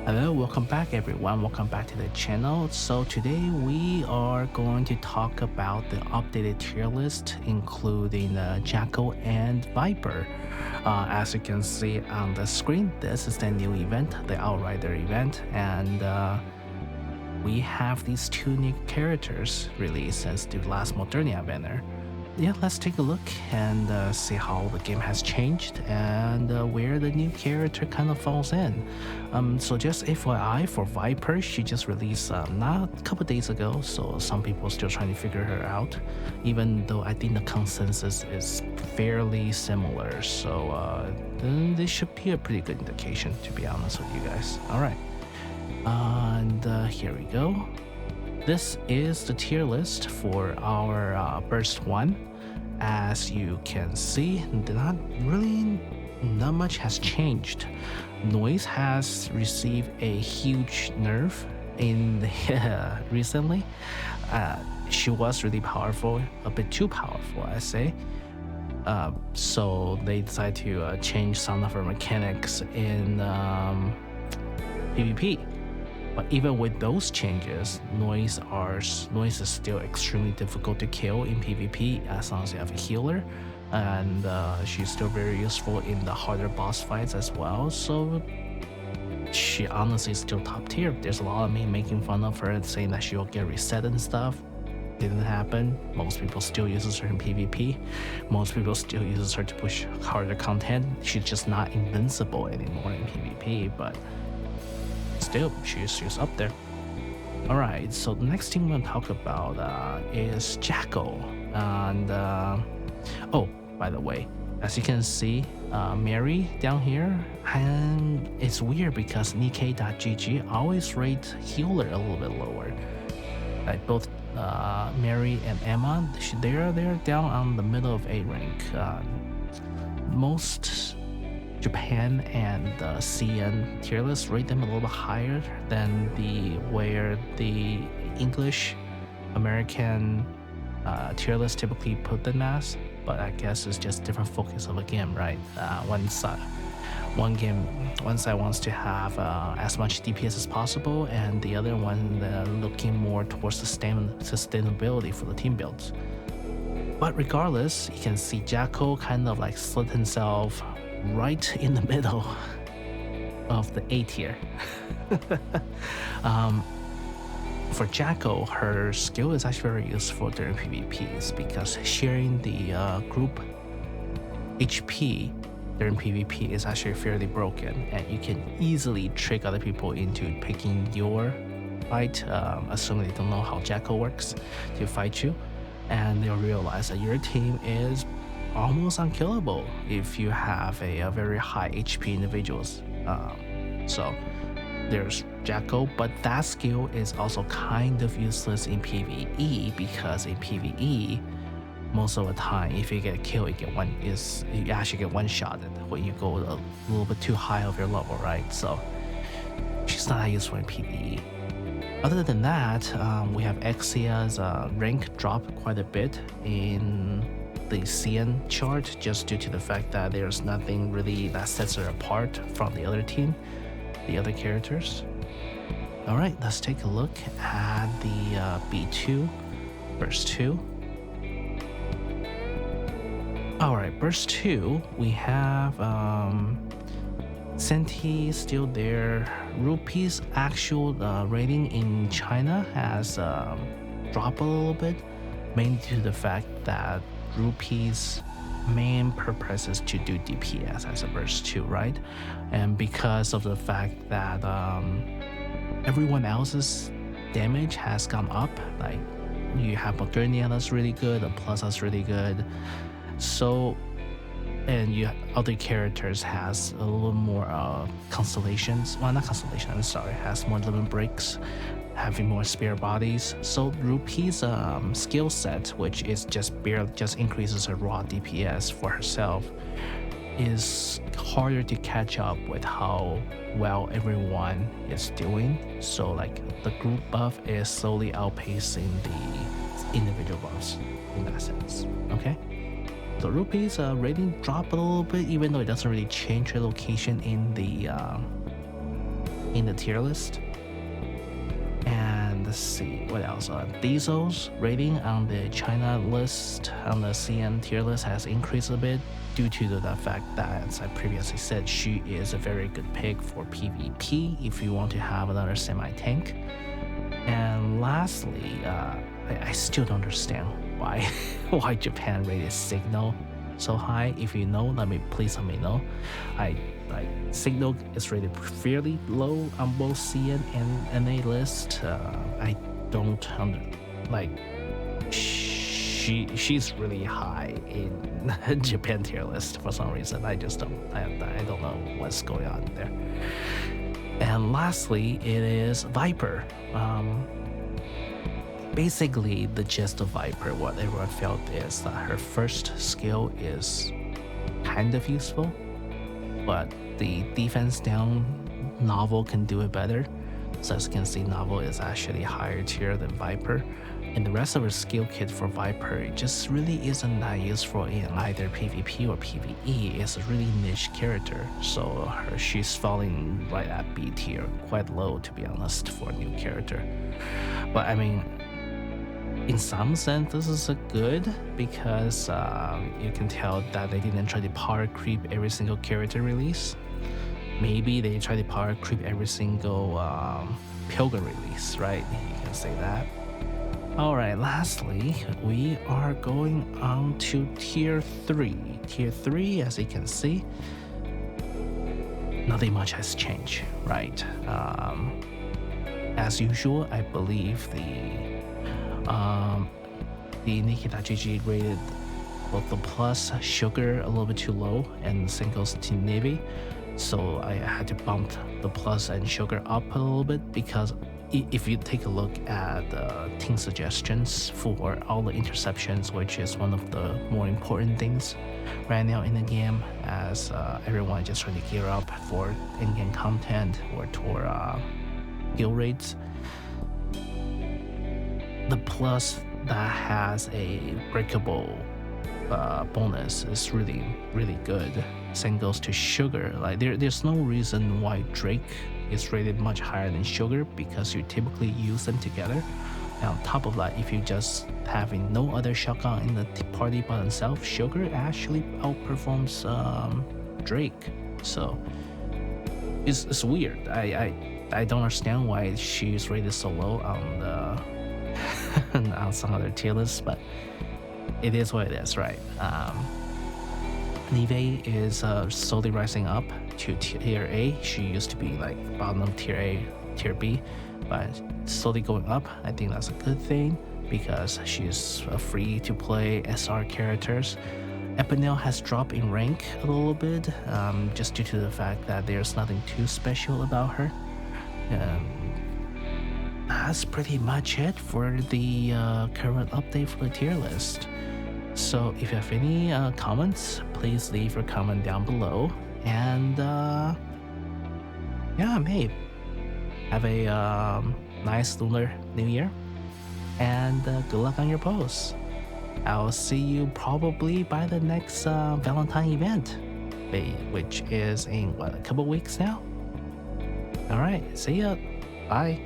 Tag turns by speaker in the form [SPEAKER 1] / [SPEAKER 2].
[SPEAKER 1] Hello, welcome back everyone. Welcome back to the channel. So today we are going to talk about the updated tier list, including Jackal and Viper. As you can see on the screen, this is the new event, the Outrider event, and we have these two new characters released since the last Modernia banner. Yeah, let's take a look and see how the game has changed and where the new character kind of falls in. So just FYI for Viper, she just released not a couple days ago, so some people are still trying to figure her out, even though I think the consensus is fairly similar. So then this should be a pretty good indication, to be honest with you guys. All right, and here we go. This is the tier list for our Burst 1. As you can see, not much has changed. Noise has received a huge nerf in recently. She was really powerful, a bit too powerful, I say. So they decided to change some of her mechanics in PvP. But even with those changes, noise is still extremely difficult to kill in PvP as long as you have a healer, and she's still very useful in the harder boss fights as well. So she honestly is still top tier. There's a lot of me making fun of her and saying that she'll get reset and stuff. Didn't happen. Most people still uses her in PvP. Most people still uses her to push harder content. She's just not invincible anymore in PvP, but still, she's up there. All right, so the next thing I'm going to talk about is Jackal. And oh, by the way, as you can see, Mary down here, and it's weird because Nikke.gg always rate healer a little bit lower. Like both Mary and Emma, they're down on the middle of A rank. Most Japan and the CN tier list rate them a little bit higher than where the English American tier list typically put them as, but I guess it's just different focus of a game, right? One side wants to have as much DPS as possible, and the other one looking more towards sustainability for the team builds. But regardless, you can see Jackal kind of like slid himself right in the middle of the A tier. For Jackal, her skill is actually very useful during PvPs because sharing the group HP during PvP is actually fairly broken, and you can easily trick other people into picking your fight, assuming they don't know how Jackal works, to fight you, and they'll realize that your team is almost unkillable if you have a very high HP individuals. So there's Jackal, but that skill is also kind of useless in PvE because in PvE, most of the time, if you get killed, you actually get one-shotted when you go a little bit too high of your level, right? So she's not useful in PvE. Other than that, we have Exia's rank dropped quite a bit in the CN chart just due to the fact that there's nothing really that sets her apart from the other team, the other characters. All right, let's take a look at the B2 Burst 2. All right, Burst 2, we have Senti still there. Rupee's actual rating in China has dropped a little bit, mainly due to the fact that Rupee's main purpose is to do DPS as a Burst 2, right? And because of the fact that everyone else's damage has gone up, like you have Modernia that's really good, and Plus that's really good. So, and other characters has a little more constellations. Well, not constellation, I'm sorry, has more limit breaks, having more spare bodies. So Rupee's skill set, which is just increases her raw DPS for herself, is harder to catch up with how well everyone is doing. So like the group buff is slowly outpacing the individual buffs in that sense. Okay. So Rupee's rating dropped a little bit, even though it doesn't really change her location in the in the tier list. And let's see what else. Diesel's rating on the China list, on the CN tier list, has increased a bit due to the fact that, as I previously said, she is a very good pick for PvP if you want to have another semi-tank. And lastly, I still don't understand why Japan rated Signal so high. If you know, please let me know. Signal is rated fairly low on both CN and NA list. I don't she's really high in Japan tier list for some reason. I don't know what's going on there. And lastly, it is Viper. Basically, the gist of Viper, what everyone felt is that her first skill is kind of useful, but the defense down Novel can do it better. So as you can see, Novel is actually higher tier than Viper. And the rest of her skill kit for Viper just really isn't that useful in either PvP or PvE. It's a really niche character, so she's falling right at B tier, quite low to be honest for a new character. But I mean, in some sense, this is a good because you can tell that they didn't try to power creep every single character release. Maybe they try to power creep every single Pilgrim release, right? You can say that. Alright, lastly, we are going on to Tier 3. Tier 3, as you can see, nothing much has changed, right? As usual, I believe the Nikke.gg rated both the plus sugar a little bit too low and singles Team Navy, so I had to bump the plus and sugar up a little bit because if you take a look at team suggestions for all the interceptions, which is one of the more important things right now in the game, as everyone is just trying to gear up for in-game content or toward kill rates, the plus that has a breakable bonus is really, really good. Same goes to sugar. Like there's no reason why Drake is rated much higher than sugar because you typically use them together. And on top of that, if you just having no other shotgun in the party by itself, sugar actually outperforms Drake. So it's weird. I don't understand why she's rated so low on the on some other tier lists, but it is what it is, right? Neve is slowly rising up to tier A. She used to be like bottom of tier A, tier B, but slowly going up. I think that's a good thing because she's free to play SR characters. Epinel has dropped in rank a little bit, just due to the fact that there's nothing too special about her. That's pretty much it for the current update for the tier list. So if you have any comments, please leave your comment down below. And yeah, maybe have a nice Lunar New Year. And good luck on your posts. I'll see you probably by the next Valentine event, which is in a couple weeks now. Alright, see ya. Bye.